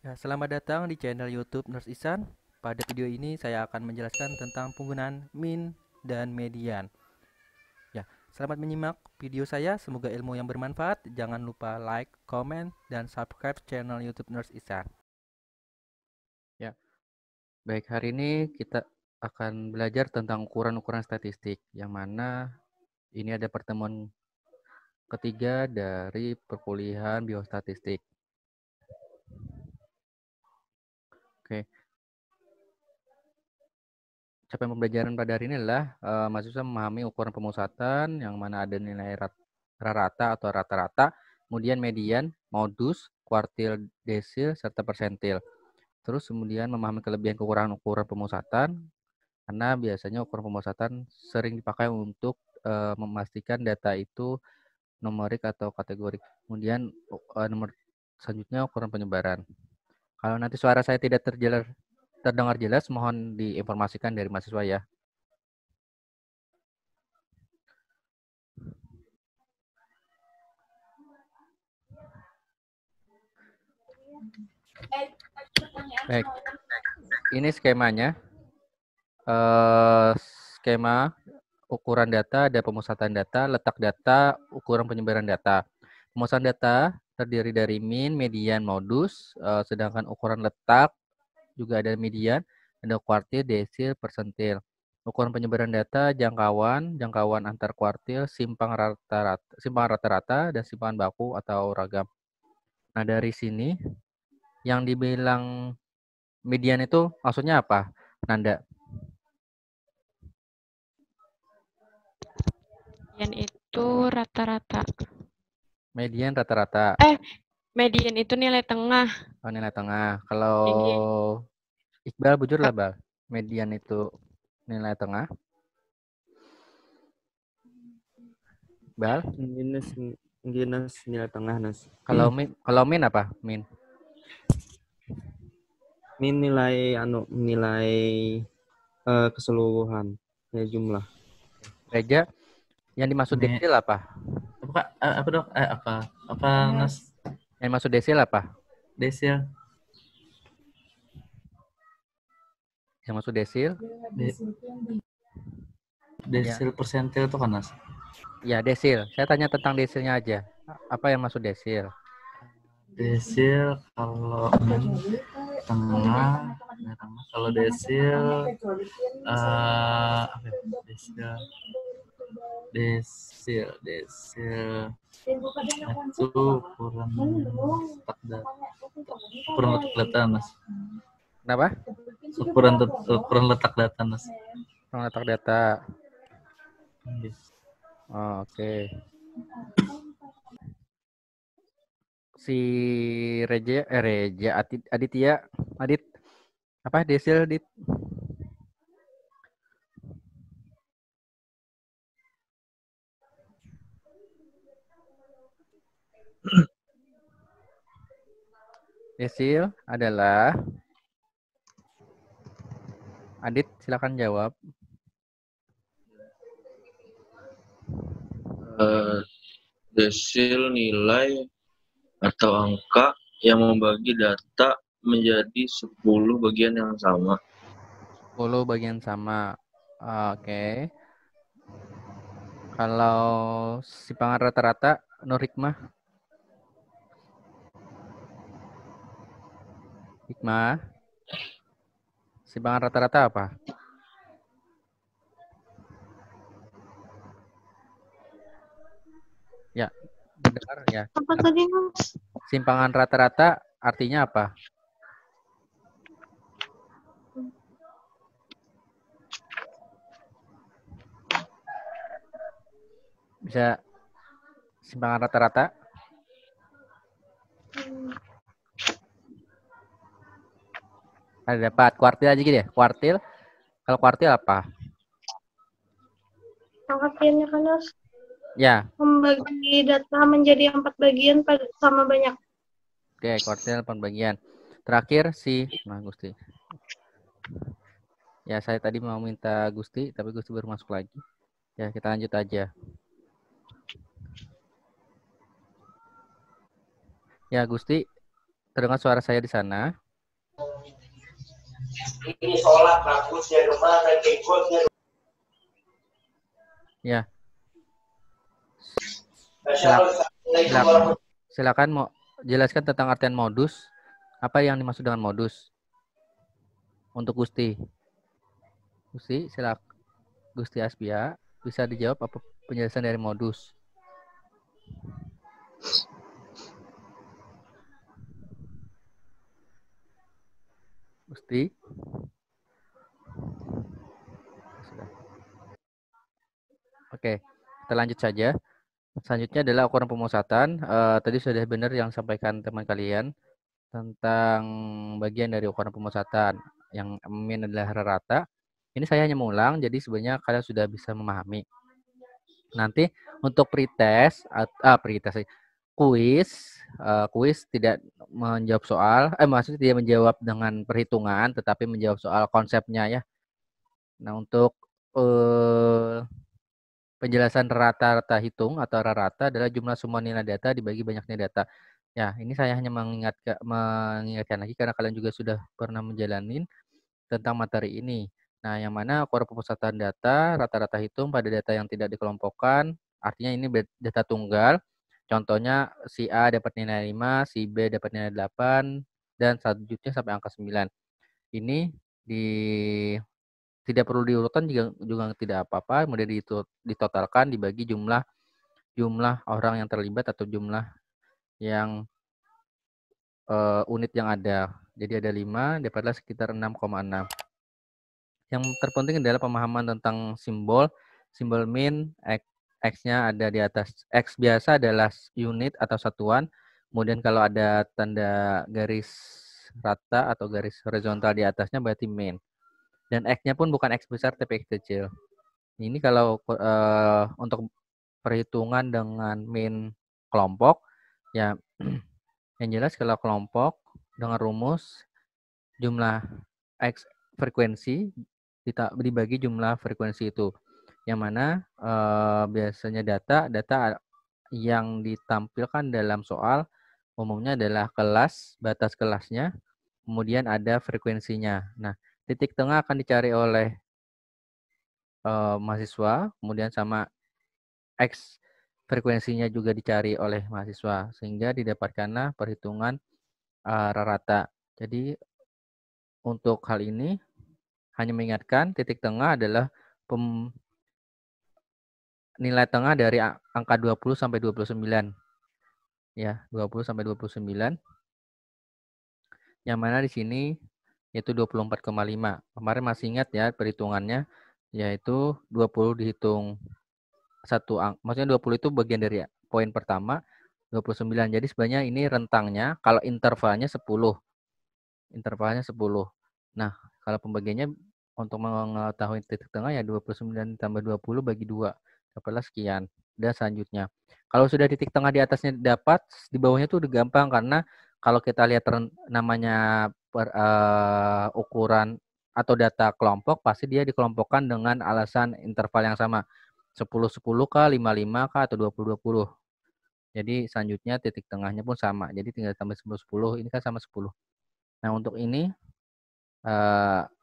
Ya, selamat datang di channel YouTube Nurse Isan. Pada video ini saya akan menjelaskan tentang penggunaan min dan median. Ya, selamat menyimak video saya. Semoga ilmu yang bermanfaat. Jangan lupa like, comment, dan subscribe channel YouTube Nurse Isan. Ya, baik, hari ini kita akan belajar tentang ukuran-ukuran statistik, yang mana ini ada pertemuan ketiga dari perkuliahan biostatistik. Oke, capaian pembelajaran pada hari ini adalah mahasiswa memahami ukuran pemusatan yang mana ada nilai rata atau rata-rata, kemudian median, modus, kuartil, desil, serta persentil. Terus kemudian memahami kelebihan kekurangan ukuran pemusatan, karena biasanya ukuran pemusatan sering dipakai untuk memastikan data itu numerik atau kategorik. Kemudian nomor selanjutnya ukuran penyebaran. Kalau nanti suara saya tidak terdengar jelas, mohon diinformasikan dari mahasiswa ya. Baik, ini skemanya. Skema ukuran data, ada pemusatan data, letak data, ukuran penyebaran data. Pemusatan data terdiri dari min, median, modus, sedangkan ukuran letak juga ada median, ada kuartil, desil, persentil. Ukuran penyebaran data jangkauan antar kuartil, simpangan rata-rata, dan simpangan baku atau ragam. Nah, dari sini yang dibilang median itu maksudnya apa, Nanda? Median itu rata-rata. Median rata-rata. Median itu nilai tengah. Oh, nilai tengah. Kalau Tinggi. Iqbal, bujur lah, Bal. Median itu nilai tengah. Bal, Minus nilai tengah nas. kalau min apa? Min. Min nilai keseluruhan ya jumlah. Reja, yang dimaksud desil apa? Apa dok? Apa mas? Yang dimaksud desil apa? Desil. Yang maksud desil? Desil persentil itu kan mas? Ya, desil. Saya tanya tentang desilnya aja. Apa yang maksud desil? Desil kalau tengah. Kalau desil, desil itu ukuran letak data mas. Kenapa? Ukuran letak data mas. Ukuran letak data. Oh, oke. Si Adit, apa desil, Adit? Desil adalah, Adit, silakan jawab. Desil nilai atau angka yang membagi data menjadi 10 bagian yang sama. 10 bagian sama. Oke. Kalau simpangan rata-rata, Nur Hikmah. Hikmah. Simpangan rata-rata apa? Ya, mendengar ya. Apa tadi mas? Simpangan rata-rata artinya apa? Bisa simpangan rata-rata? Ada dapat kuartil aja gitu ya. Kuartil. Kalau kuartil apa? Artinya kan harus Ya. membagi data menjadi 4 bagian sama banyak. Oke, kuartil pembagian. Terakhir si Gusti. Ya, saya tadi mau minta Gusti, tapi Gusti baru masuk lagi. Ya, kita lanjut aja. Ya, Gusti, terdengar suara saya di sana? Ini sholat bagusnya kemana ikutnya. Ya. Silakan. Silakan mau jelaskan tentang artian modus. Apa yang dimaksud dengan modus? Untuk Gusti. Gusti, silakan. Gusti Aspia, bisa dijawab apa penjelasan dari modus? Gusti. Oke, kita lanjut saja. Selanjutnya adalah ukuran pemusatan. Tadi sudah benar yang sampaikan teman kalian tentang bagian dari ukuran pemusatan. Yang mean adalah rata. Ini saya hanya mengulang, jadi sebenarnya kalian sudah bisa memahami. Nanti untuk pretest, kuis tidak menjawab soal, maksudnya tidak menjawab dengan perhitungan, tetapi menjawab soal konsepnya ya. Nah untuk penjelasan rata-rata hitung atau rata adalah jumlah semua nilai data dibagi banyaknya data. Ya, ini saya hanya mengingatkan lagi karena kalian juga sudah pernah menjalani tentang materi ini. Nah, yang mana ukuran pemusatan data, rata-rata hitung pada data yang tidak dikelompokkan, artinya ini data tunggal. Contohnya si A dapat nilai 5, si B dapat nilai 8, dan selanjutnya sampai angka 9. Ini tidak perlu diurutkan juga tidak apa-apa, kemudian ditotalkan dibagi jumlah orang yang terlibat atau jumlah yang unit yang ada. Jadi ada 5, dapatlah sekitar 6,6. Yang terpenting adalah pemahaman tentang simbol min, X-nya ada di atas. X biasa adalah unit atau satuan. Kemudian kalau ada tanda garis rata atau garis horizontal di atasnya berarti min. Dan X-nya pun bukan X besar tapi X kecil. Ini kalau untuk perhitungan dengan min kelompok, ya yang jelas kalau kelompok dengan rumus jumlah X frekuensi dibagi jumlah frekuensi itu. Yang mana biasanya data yang ditampilkan dalam soal umumnya adalah kelas, batas kelasnya, kemudian ada frekuensinya. Nah, titik tengah akan dicari oleh mahasiswa, kemudian sama X frekuensinya juga dicari oleh mahasiswa, sehingga didapatkanlah perhitungan rata. Jadi untuk hal ini hanya mengingatkan titik tengah adalah nilai tengah dari angka 20 sampai 29. Ya, 20 sampai 29. Yang mana di sini yaitu 24,5. Kemarin masih ingat ya perhitungannya, yaitu 20 dihitung satu maksudnya 20 itu bagian dari poin pertama, 29. Jadi sebenarnya ini rentangnya kalau intervalnya 10. Intervalnya 10. Nah, kalau pembagiannya untuk mengetahui titik tengah ya 29 tambah 20 bagi 2. Dapatlah sekian. Dan selanjutnya. Kalau sudah titik tengah di atasnya dapat, di bawahnya tuh udah gampang karena kalau kita lihat namanya ukuran atau data kelompok, pasti dia dikelompokkan dengan alasan interval yang sama. 10-10 kah, 55 kah, atau 20-20. Jadi selanjutnya titik tengahnya pun sama. Jadi tinggal tambah 10-10, ini kan sama 10. Nah untuk ini,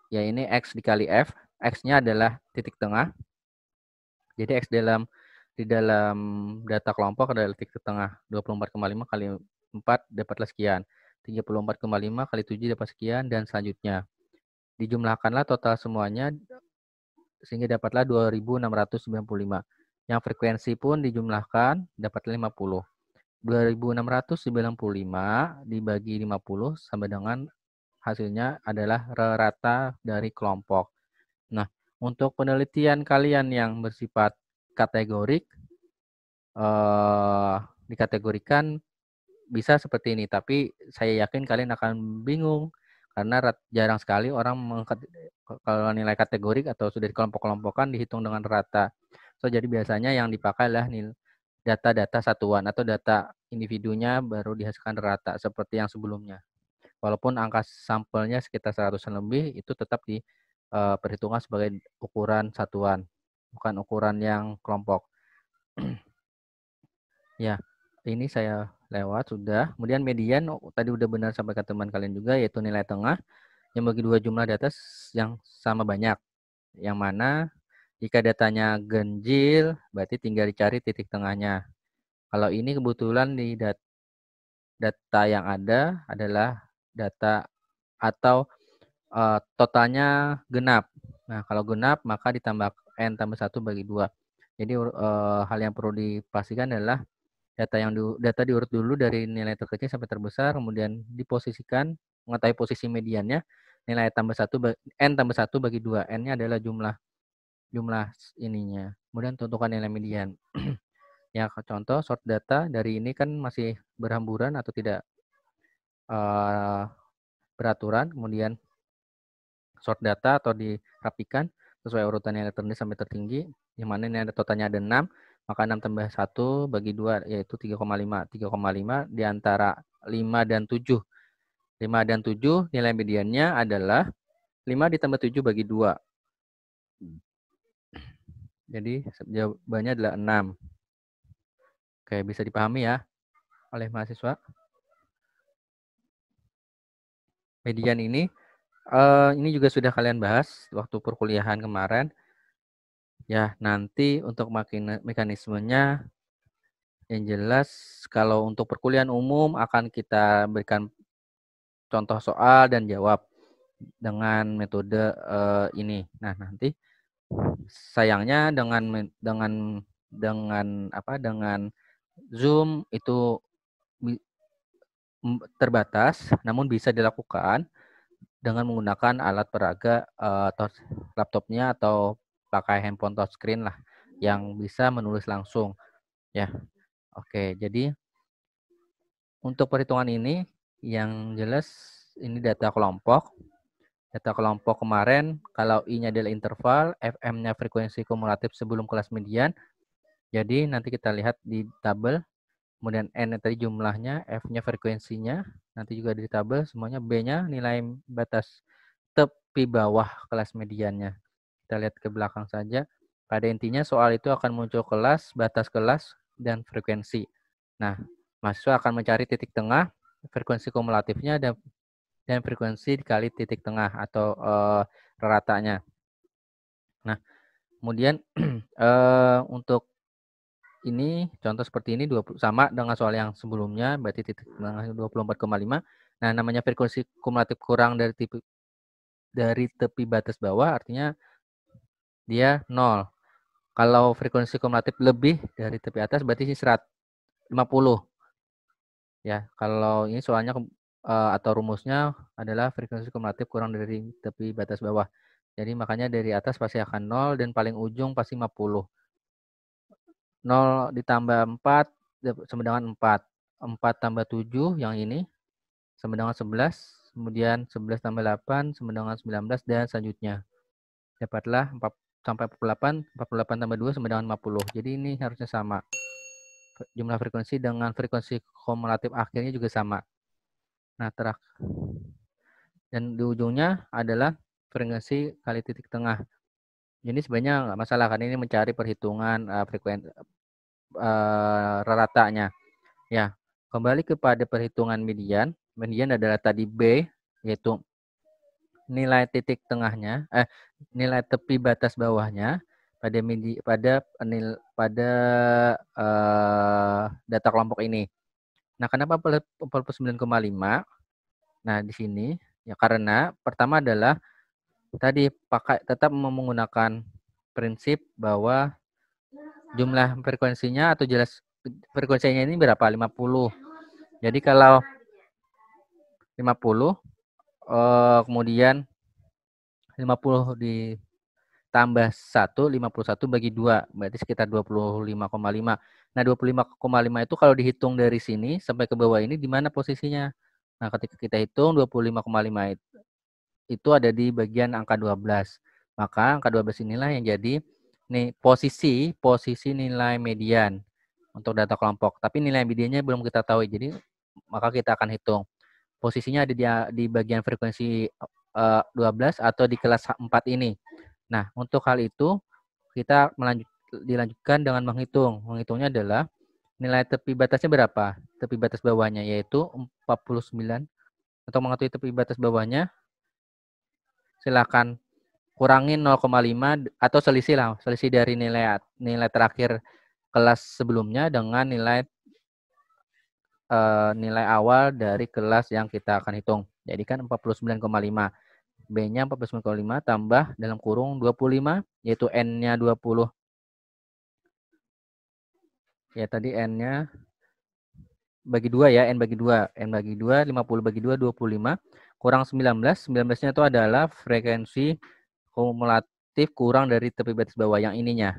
ya ini X dikali F. X-nya adalah titik tengah. Jadi X di dalam data kelompok adalah titik tengah. 24,5 kali 4 dapatlah sekian. 34,5 kali 7 dapat sekian, dan selanjutnya. Dijumlahkanlah total semuanya sehingga dapatlah 2.695. Yang frekuensi pun dijumlahkan dapat 50. 2.695 dibagi 50 sama dengan hasilnya adalah rata dari kelompok. Nah, untuk penelitian kalian yang bersifat kategorik, dikategorikan bisa seperti ini. Tapi saya yakin kalian akan bingung karena jarang sekali orang kalau nilai kategorik atau sudah dikelompok-kelompokkan dihitung dengan rata. So, jadi biasanya yang dipakai adalah data-data satuan atau data individunya baru dihasilkan rata seperti yang sebelumnya. Walaupun angka sampelnya sekitar 100-an lebih, itu tetap diperhitungkan sebagai ukuran satuan, bukan ukuran yang kelompok. Ya, ini saya lewat sudah. Kemudian median tadi udah benar sampai ke teman kalian juga, yaitu nilai tengah yang bagi dua jumlah data yang sama banyak. Yang mana jika datanya ganjil, berarti tinggal dicari titik tengahnya. Kalau ini kebetulan di data yang ada adalah data atau totalnya genap. Nah, kalau genap maka ditambah N tambah 1 bagi 2. Jadi hal yang perlu dipastikan adalah data diurut dulu dari nilai terkecil sampai terbesar, kemudian diposisikan, mengetahui posisi mediannya, nilai tambah 1 N tambah 1 bagi 2. N-nya adalah jumlah ininya. Kemudian tentukan nilai median. Ya, contoh sort data dari ini kan masih berhamburan atau tidak beraturan, kemudian sort data atau dirapikan sesuai urutan yang terendah sampai tertinggi, yang mana ini ada totalnya ada 6, maka 6 tambah 1 bagi 2 yaitu 3,5. 3,5 di antara 5 dan 7. 5 dan 7 nilai mediannya adalah 5 ditambah 7 bagi 2. Jadi jawabannya adalah 6. Oke, bisa dipahami ya oleh mahasiswa. Median ini juga sudah kalian bahas waktu perkuliahan kemarin. Ya, nanti untuk mekanismenya yang jelas kalau untuk perkuliahan umum akan kita berikan contoh soal dan jawab dengan metode ini. Nah, nanti sayangnya dengan Zoom itu terbatas, namun bisa dilakukan dengan menggunakan alat peraga atau laptopnya atau pakai handphone touchscreen lah yang bisa menulis langsung ya. Oke, jadi untuk perhitungan ini yang jelas ini data kelompok. Data kelompok kemarin kalau I-nya adalah interval, FM-nya frekuensi kumulatif sebelum kelas median. Jadi nanti kita lihat di tabel. Kemudian N tadi jumlahnya, F-nya frekuensinya, nanti juga di tabel semuanya, B-nya nilai batas tepi bawah kelas mediannya. Kita lihat ke belakang saja. Pada intinya soal itu akan muncul kelas, batas kelas, dan frekuensi. Nah, mahasiswa akan mencari titik tengah, frekuensi kumulatifnya, dan frekuensi dikali titik tengah atau ratanya. Nah, kemudian untuk ini contoh seperti ini sama dengan soal yang sebelumnya, berarti titik tengah 24,5. Nah, namanya frekuensi kumulatif kurang dari tepi batas bawah artinya dia 0. Kalau frekuensi kumulatif lebih dari tepi atas berarti 150. Ya, kalau ini soalnya atau rumusnya adalah frekuensi kumulatif kurang dari tepi batas bawah. Jadi makanya dari atas pasti akan 0 dan paling ujung pasti 50. 0 ditambah 4 sama dengan 4. 4 tambah 7 yang ini sama dengan 11. Kemudian 11 tambah 8 sama dengan 19 dan selanjutnya. Dapatlah 4 sampai 48. 48 tambah 2 sama dengan 50. Jadi ini harusnya sama. Jumlah frekuensi dengan frekuensi kumulatif akhirnya juga sama. Nah, dan di ujungnya adalah frekuensi kali titik tengah. Jadi sebenarnya nggak masalah kan ini mencari perhitungan frekuensi ratanya. Ya, kembali kepada perhitungan median. Median adalah tadi B, yaitu nilai titik tengahnya, nilai tepi batas bawahnya pada data kelompok ini. Nah, kenapa 49,5? Nah, di sini ya karena pertama adalah tadi tetap menggunakan prinsip bahwa jumlah frekuensinya atau jelas frekuensinya ini berapa? 50. Jadi kalau 50 kemudian 50 ditambah 1, 51 bagi 2 berarti sekitar 25,5. Nah, 25,5 itu kalau dihitung dari sini sampai ke bawah ini di mana posisinya? Nah, ketika kita hitung 25,5 itu ada di bagian angka 12. Maka angka 12 inilah yang jadi nih posisi nilai median untuk data kelompok. Tapi nilai mediannya belum kita tahu. Jadi maka kita akan hitung. Posisinya ada di bagian frekuensi 12 atau di kelas 4 ini. Nah, untuk hal itu kita dilanjutkan dengan menghitung. Menghitungnya adalah Nilai tepi batasnya berapa? Tepi batas bawahnya yaitu 49. Untuk mengetahui tepi batas bawahnya, silakan kurangin 0,5 atau selisih lah, selisih dari nilai terakhir kelas sebelumnya dengan nilai awal dari kelas yang kita akan hitung. Jadi kan 49,5. B-nya 49,5 tambah dalam kurung 25, yaitu N-nya 20. Ya, tadi N-nya bagi 2 ya, N bagi 2. N bagi 2, 50 bagi 2, 25. Kurang 19. 19-nya itu adalah frekuensi kumulatif kurang dari tepi batas bawah yang ininya.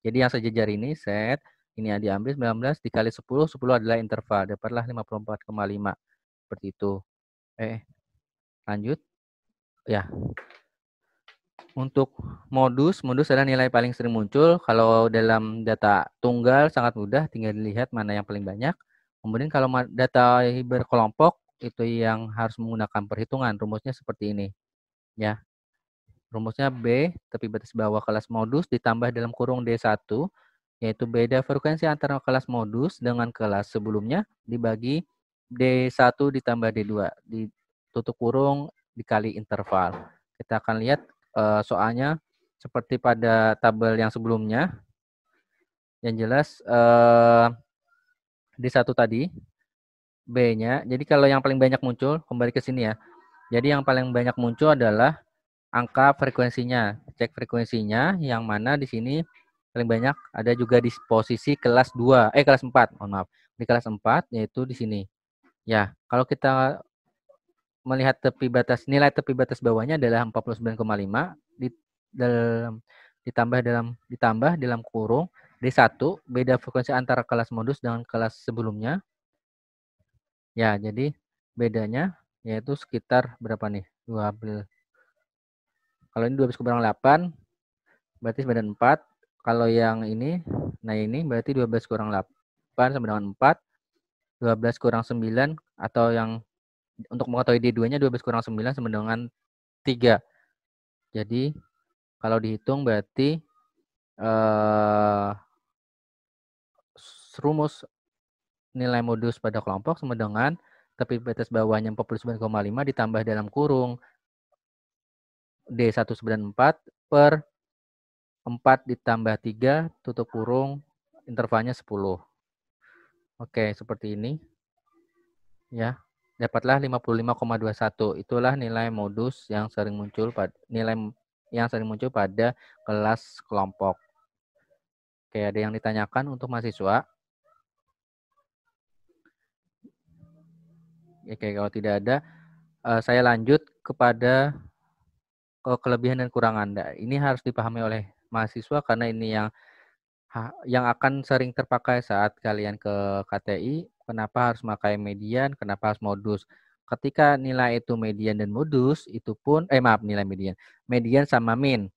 Jadi yang sejajar ini, set, ini yang diambil 19 dikali 10, 10 adalah interval. Dapatlah 54,5. Seperti itu. Lanjut. Ya. Untuk modus adalah nilai paling sering muncul. Kalau dalam data tunggal sangat mudah, tinggal dilihat mana yang paling banyak. Kemudian kalau data berkelompok itu yang harus menggunakan perhitungan. Rumusnya seperti ini. Ya. Rumusnya B, tepi batas bawah kelas modus ditambah dalam kurung D1, yaitu beda frekuensi antara kelas modus dengan kelas sebelumnya dibagi D1 ditambah D2, ditutup kurung dikali interval. Kita akan lihat soalnya seperti pada tabel yang sebelumnya. Yang jelas D1 tadi, B-nya. Jadi kalau yang paling banyak muncul, kembali ke sini ya. Jadi yang paling banyak muncul adalah angka frekuensinya. Cek frekuensinya yang mana di sini paling banyak ada juga di posisi kelas 2, kelas 4, mohon maaf. Di kelas 4 yaitu di sini. Ya, kalau kita melihat nilai tepi batas bawahnya adalah 49,5 ditambah dalam kurung D1, beda frekuensi antara kelas modus dengan kelas sebelumnya. Ya, jadi bedanya yaitu sekitar berapa nih? 12. Kalau ini 12 kurang 8 berarti sama dengan 4. Kalau yang ini, nah ini berarti 12 kurang 8 sama dengan 4. 12 kurang 9 atau yang untuk mengetahui D2-nya 12 kurang 9 sama dengan 3. Jadi kalau dihitung berarti rumus nilai modus pada kelompok sama dengan tepi batas bawahnya 49,5 ditambah dalam kurung D194 per 4 ditambah 3 tutup kurung intervalnya 10. Oke, seperti ini. Ya. Dapatlah 55,21. Itulah nilai modus yang sering muncul pada kelas kelompok. Oke, ada yang ditanyakan untuk mahasiswa? Oke, kalau tidak ada, saya lanjut kepada kelebihan dan kurangan. Ini harus dipahami oleh mahasiswa karena ini yang akan sering terpakai saat kalian ke KTI. Kenapa harus memakai median, kenapa harus modus. Ketika nilai itu median dan modus, itu pun, nilai median. Median sama min.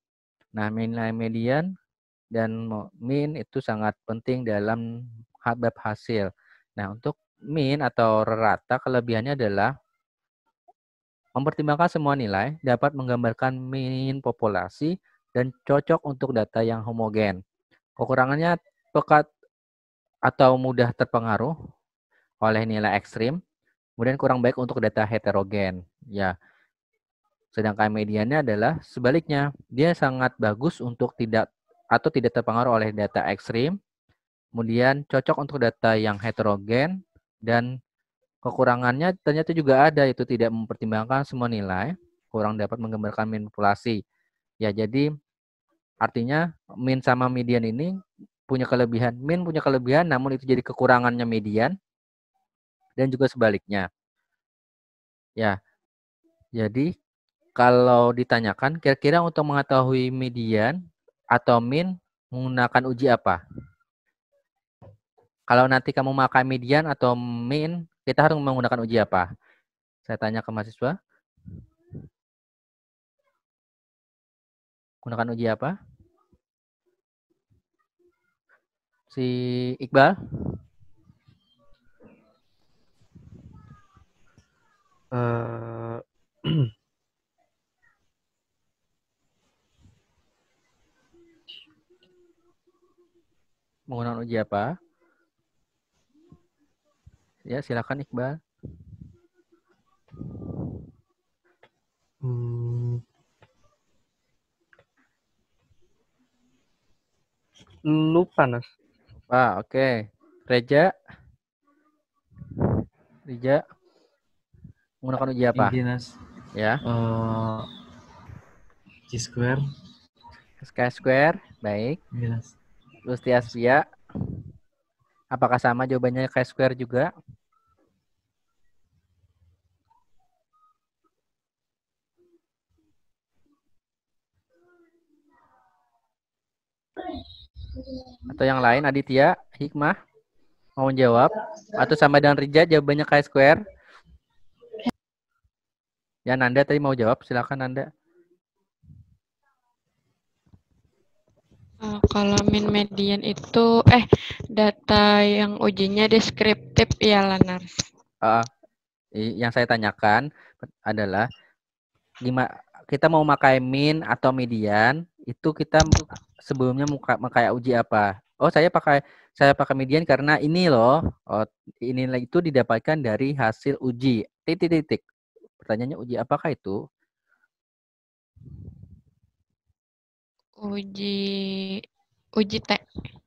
Nah, nilai median dan min itu sangat penting dalam bab hasil. Nah, untuk min atau rata, kelebihannya adalah mempertimbangkan semua nilai, dapat menggambarkan min populasi, dan cocok untuk data yang homogen. Kekurangannya pekat atau mudah terpengaruh oleh nilai ekstrim, kemudian kurang baik untuk data heterogen. Ya, sedangkan mediannya adalah sebaliknya, dia sangat bagus untuk tidak terpengaruh oleh data ekstrim, kemudian cocok untuk data yang heterogen, dan kekurangannya ternyata juga ada, itu tidak mempertimbangkan semua nilai, kurang dapat menggambarkan min populasi. Ya, jadi artinya min sama median ini punya kelebihan. Min punya kelebihan, namun itu jadi kekurangannya median, dan juga sebaliknya. Ya, jadi kalau ditanyakan, kira-kira untuk mengetahui median atau min menggunakan uji apa? Kalau nanti kamu memakai median atau min, kita harus menggunakan uji apa? Saya tanya ke mahasiswa. Gunakan uji apa? Si Iqbal? Menggunakan uji apa? Ya, silakan Iqbal. Lupa, Nas. Pak, oke. Reja menggunakan uji apa? Ini Nas. Ya, G-square. Square. Baik. Ini Nas. Lusti Asbia. Apakah sama jawabannya Square juga? Atau yang lain, Aditya, Hikmah, mau jawab? Atau sama dengan Rija, jawabannya Square? Ya, Nanda tadi mau jawab, silakan Nanda. Kalau min median itu data yang ujinya deskriptif ya Lanars. Yang saya tanyakan adalah gimana kita mau pakai min atau median, itu kita sebelumnya pakai uji apa? Oh, saya pakai median karena ini loh. Oh, inilah itu didapatkan dari hasil uji. Titik. Pertanyaannya uji apakah itu? Uji T.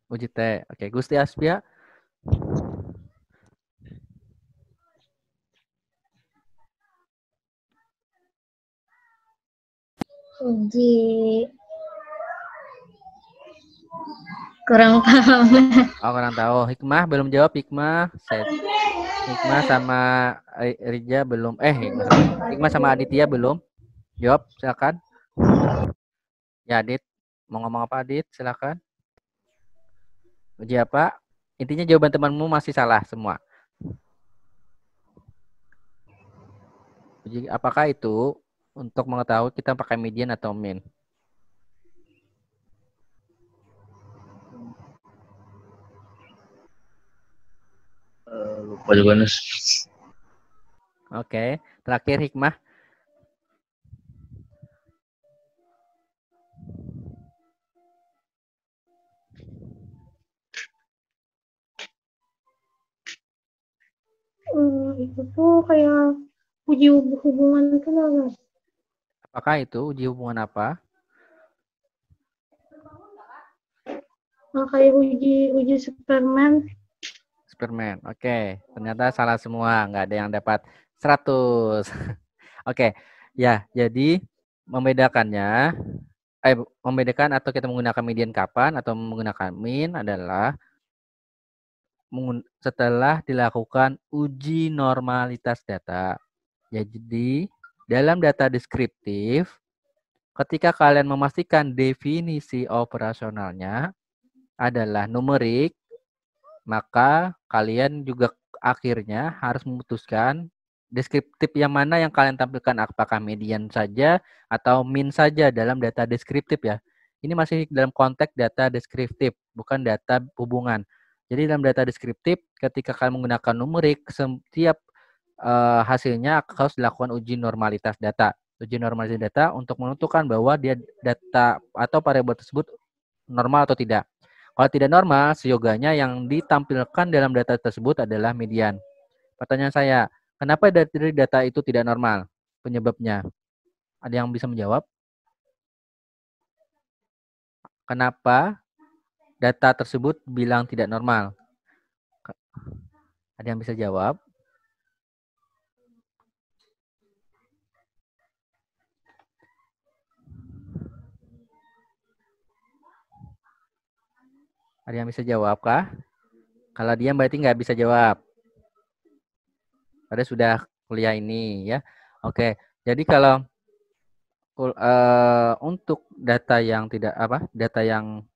Uji T. Oke, Gusti Asbia. Uji kurang paham. Oh, kurang tahu. Hikmah belum jawab. Hikmah sama Rija belum. Hikmah sama Aditya belum jawab. Silakan. Ya, Adit. Mau ngomong apa, Adit? Silakan. Uji apa? Intinya jawaban temanmu masih salah semua. Uji apakah itu untuk mengetahui kita pakai median atau min? Lupa juga, Nas. Oke, terakhir Hikmah. Itu tuh kayak uji hubungan itu loh. Apakah itu uji hubungan apa? Kayak uji Superman. Oke, ternyata salah semua, nggak ada yang dapat 100. Oke, ya, jadi membedakan atau kita menggunakan median kapan atau menggunakan min adalah setelah dilakukan uji normalitas data. Jadi, dalam data deskriptif, ketika kalian memastikan definisi operasionalnya adalah numerik, maka kalian juga akhirnya harus memutuskan deskriptif yang mana yang kalian tampilkan, apakah median saja atau min saja dalam data deskriptif ya. Ini masih dalam konteks data deskriptif, bukan data hubungan. Jadi dalam data deskriptif, ketika kalian menggunakan numerik, setiap hasilnya harus dilakukan uji normalitas data. Uji normalitas data untuk menentukan bahwa dia data atau variabel tersebut normal atau tidak. Kalau tidak normal, seyoganya yang ditampilkan dalam data tersebut adalah median. Pertanyaan saya, kenapa dari data itu tidak normal? Penyebabnya. Ada yang bisa menjawab? Kenapa data tersebut bilang tidak normal? Ada yang bisa jawab? Ada yang bisa jawab kah? Kalau diam berarti nggak bisa jawab. Pada sudah kuliah ini ya. Oke, jadi kalau untuk data yang tidak data yang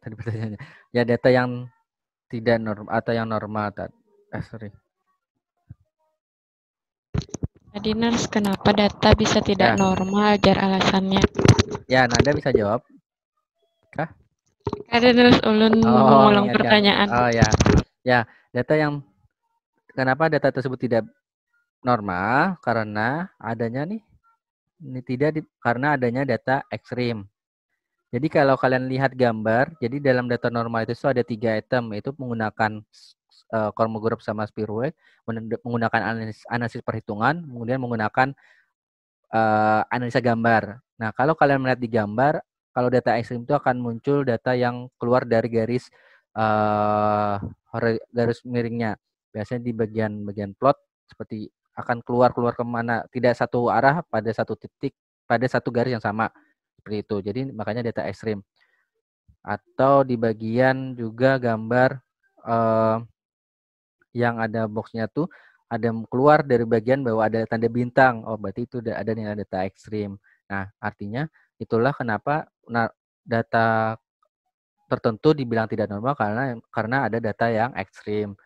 tadi pertanyaannya, ya data yang tidak normal atau yang normal Tadi Nars, kenapa data bisa tidak normal? Ajar alasannya. Ya, Nanda bisa jawab. Ada terus ulun mengulang pertanyaan. Oh ya, data yang kenapa data tersebut tidak normal karena adanya karena adanya data ekstrim. Jadi kalau kalian lihat gambar, jadi dalam data normal itu ada 3 item, yaitu menggunakan Kolmogorov Group sama Spearway, menggunakan analisis perhitungan, kemudian menggunakan analisa gambar. Nah, kalau kalian melihat di gambar, kalau data ekstrim itu akan muncul data yang keluar dari garis garis miringnya. Biasanya di bagian plot seperti akan keluar kemana, tidak satu arah pada satu titik, pada satu garis yang sama. Seperti itu. Jadi makanya data ekstrim. Atau di bagian juga gambar yang ada boxnya tuh ada keluar dari bagian bahwa ada tanda bintang. Oh, berarti itu ada nilai data ekstrim. Nah, artinya itulah kenapa data tertentu dibilang tidak normal karena ada data yang ekstrim.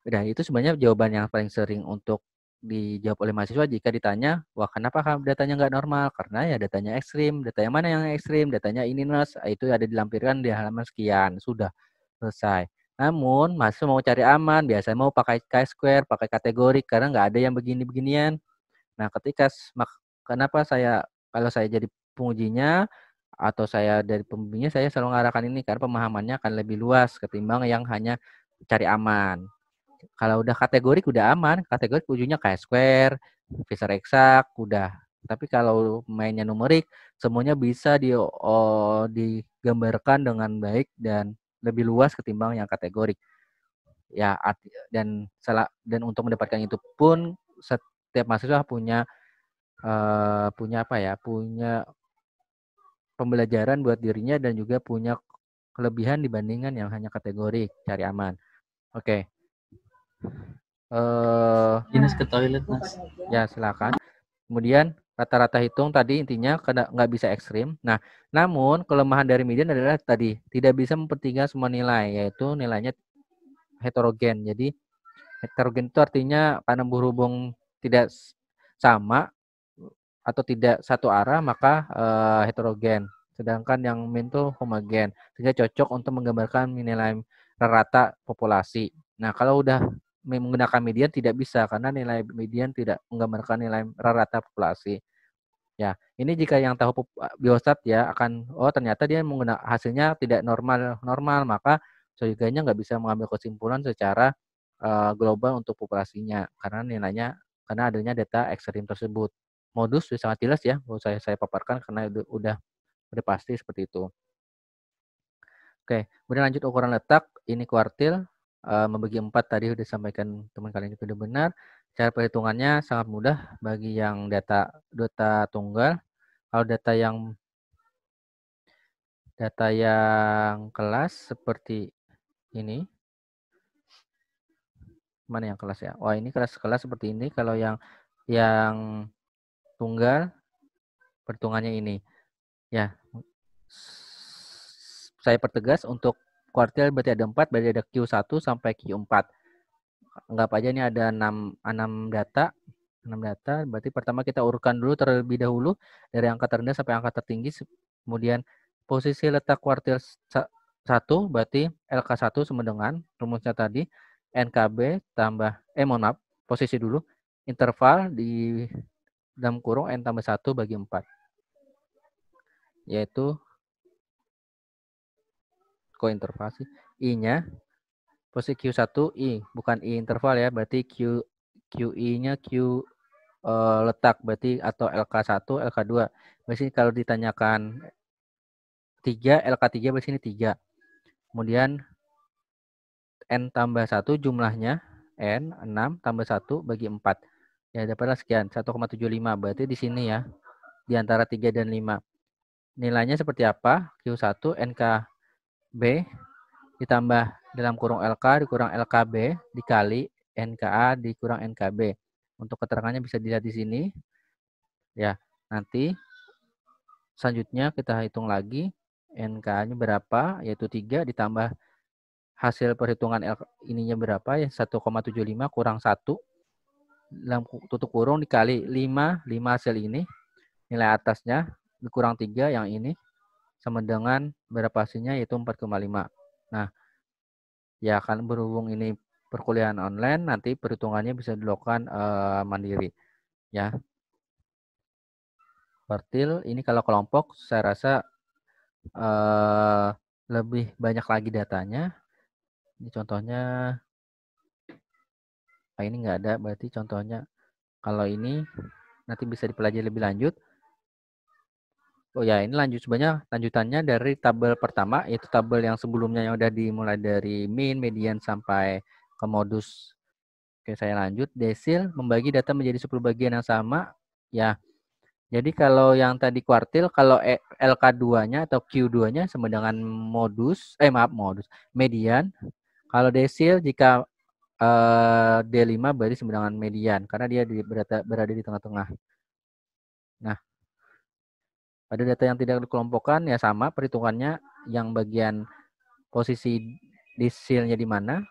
Dan itu sebenarnya jawaban yang paling sering untuk dijawab oleh mahasiswa jika ditanya, wah kenapa datanya nggak normal? Karena ya datanya ekstrim. Data yang mana yang ekstrim? Datanya ini itu ada dilampirkan di halaman sekian. Sudah selesai. Namun, mahasiswa mau cari aman, biasanya mau pakai chi-square, pakai kategori, karena nggak ada yang begini-beginian. Nah, kenapa kalau saya jadi pengujinya, atau saya dari pembimbingnya, saya selalu mengarahkan ini, karena pemahamannya akan lebih luas, ketimbang yang hanya cari aman. Kalau udah kategorik, udah aman, kategorik ujungnya chi-square, Fisher eksak, udah. Tapi kalau mainnya numerik, semuanya bisa digambarkan dengan baik dan lebih luas ketimbang yang kategorik. Ya, dan untuk mendapatkan itu pun setiap mahasiswa punya pembelajaran buat dirinya dan juga punya kelebihan dibandingkan yang hanya kategorik cari aman. Oke. Dinas ke toilet, Mas. Ya, silakan. Kemudian rata-rata hitung tadi intinya nggak bisa ekstrim. Nah, namun kelemahan dari median adalah tadi tidak bisa mempertiga semua nilai, yaitu nilainya heterogen. Jadi heterogen itu artinya karena berhubung tidak sama atau tidak satu arah, maka heterogen. Sedangkan yang mean itu homogen, sehingga cocok untuk menggambarkan nilai rata populasi. Nah, kalau udah menggunakan median tidak bisa karena nilai median tidak menggambarkan nilai rata populasi. Ya, ini jika yang tahu biostat ya akan ternyata dia menggunakan hasilnya tidak normal, maka sehingga nggak bisa mengambil kesimpulan secara global untuk populasinya karena adanya data ekstrim tersebut. Modus sangat jelas ya, mau saya paparkan karena udah pasti seperti itu. Oke, kemudian lanjut ukuran letak, ini kuartil membagi 4 tadi sudah disampaikan teman kalian juga sudah benar. Cara perhitungannya sangat mudah bagi yang data tunggal. Kalau data yang kelas seperti ini. Mana yang kelas ya? Wah, ini kelas seperti ini. Kalau yang tunggal perhitungannya ini. Ya. Saya pertegas untuk kuartil berarti ada 4, berarti ada Q1 sampai Q4. Anggap aja ini ada 6 data. 6 data, berarti pertama kita urutkan dulu terlebih dahulu dari angka terendah sampai angka tertinggi. Kemudian posisi letak kuartil 1 berarti LK1 sama dengan rumusnya tadi NKB tambah posisi dulu interval di dalam kurung N tambah 1 bagi 4. Yaitu interval sih. I-nya posisi Q1 I, bukan I interval ya, berarti QI-nya Q letak berarti atau LK1, LK2. Berarti kalau ditanyakan 3, LK3 berarti ini 3. Kemudian N tambah 1 jumlahnya N 6 tambah 1 bagi 4. Ya dapatlah sekian 1,75 berarti di sini ya di antara 3 dan 5. Nilainya seperti apa? Q1 NKB ditambah dalam kurung LK dikurang LKB dikali NKA dikurang NKB. Untuk keterangannya bisa dilihat di sini. Ya, nanti selanjutnya kita hitung lagi NK-nya berapa, yaitu 3 ditambah hasil perhitungan ininya berapa ya 1,75 kurang 1 dalam tutup kurung dikali 5 hasil ini nilai atasnya dikurang 3 yang ini sama dengan berapa hasilnya yaitu 4,5. Nah, ya kan berhubung ini perkuliahan online nanti perhitungannya bisa dilakukan mandiri ya. Kuartil ini kalau kelompok saya rasa lebih banyak lagi datanya. Ini contohnya, ini nggak ada, berarti contohnya kalau ini nanti bisa dipelajari lebih lanjut. Oh ya, ini sebenarnya lanjutannya dari tabel pertama, yaitu tabel yang sebelumnya yang udah dimulai dari mean, median, sampai ke modus. Oke, saya lanjut. Desil membagi data menjadi 10 bagian yang sama. Ya, jadi kalau yang tadi kuartil, kalau LK2-nya atau Q2-nya sama dengan median. Kalau desil, jika D5 berarti sama dengan median, karena dia berada di tengah-tengah. Nah, pada data yang tidak dikelompokkan ya sama perhitungannya, yang bagian posisi desilnya di mana,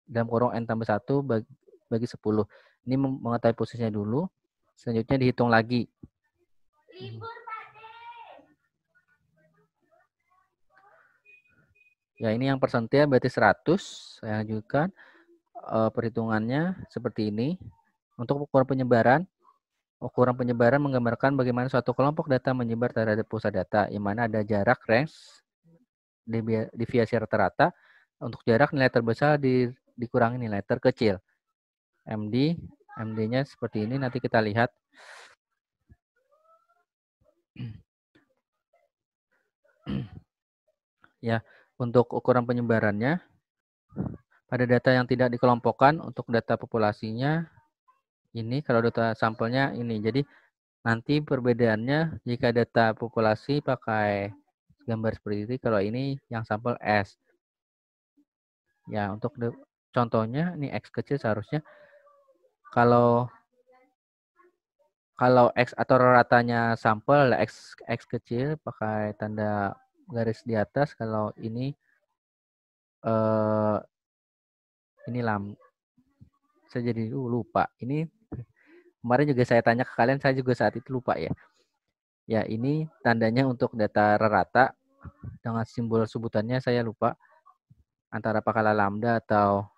dalam kurung N tambah 1 bagi 10. Ini mengetahui posisinya dulu, selanjutnya dihitung lagi. Ya, ini yang persentil berarti 100. Saya lanjutkan. Perhitungannya seperti ini. Untuk ukuran penyebaran menggambarkan bagaimana suatu kelompok data menyebar terhadap pusat data, yang mana ada jarak range, deviasi rata-rata. Untuk jarak, nilai terbesar dikurangi nilai terkecil. MD-nya seperti ini, nanti kita lihat. Ya, untuk ukuran penyebarannya, pada data yang tidak dikelompokkan, untuk data populasinya, ini kalau data sampelnya ini. Jadi, nanti perbedaannya jika data populasi pakai gambar seperti ini, kalau ini yang sampel S. Ya, untuk contohnya, ini X kecil seharusnya. Kalau X atau ratanya sampel, X kecil pakai tanda garis di atas. Kalau ini saya jadi lupa. Ini kemarin juga saya tanya ke kalian, saya juga saat itu lupa ya. Ya, ini tandanya untuk data rata dengan simbol sebutannya saya lupa. Antara apakah lambda atau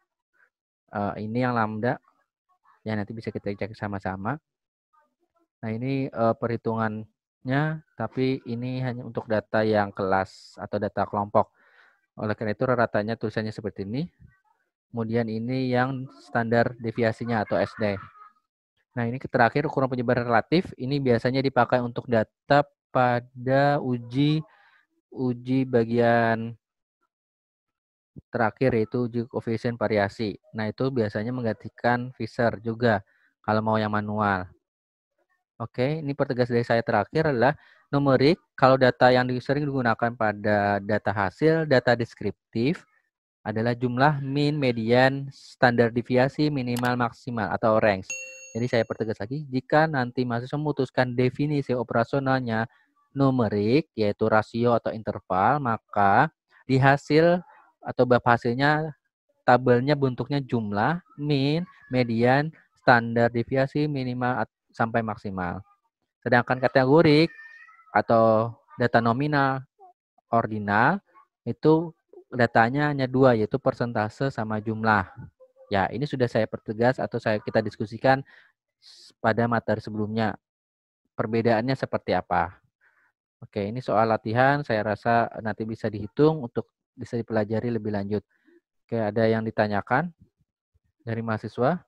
ini yang lambda. Ya, nanti bisa kita cek sama-sama. Nah, ini perhitungannya, tapi ini hanya untuk data yang kelas atau data kelompok. Oleh karena itu ratanya tulisannya seperti ini. Kemudian ini yang standar deviasinya atau SD. Nah, ini terakhir ukuran penyebaran relatif. Ini biasanya dipakai untuk data pada uji bagian terakhir, yaitu uji koefisien variasi. Nah, itu biasanya menggantikan Fisher juga kalau mau yang manual. Oke, ini pertegas dari saya terakhir adalah numerik. Kalau data yang sering digunakan pada data hasil, data deskriptif adalah jumlah mean, median, standar deviasi, minimal, maksimal atau range. Jadi saya pertegas lagi, jika nanti mahasiswa memutuskan definisi operasionalnya numerik, yaitu rasio atau interval, maka di hasil atau bab hasilnya tabelnya bentuknya jumlah, mean, median, standar deviasi, minimal sampai maksimal. Sedangkan kategorik atau data nominal, ordinal, itu datanya hanya 2, yaitu persentase sama jumlah. Ya, ini sudah saya pertegas atau kita diskusikan pada materi sebelumnya. Perbedaannya seperti apa? Oke, ini soal latihan, saya rasa nanti bisa dihitung untuk bisa dipelajari lebih lanjut. Oke, ada yang ditanyakan dari mahasiswa?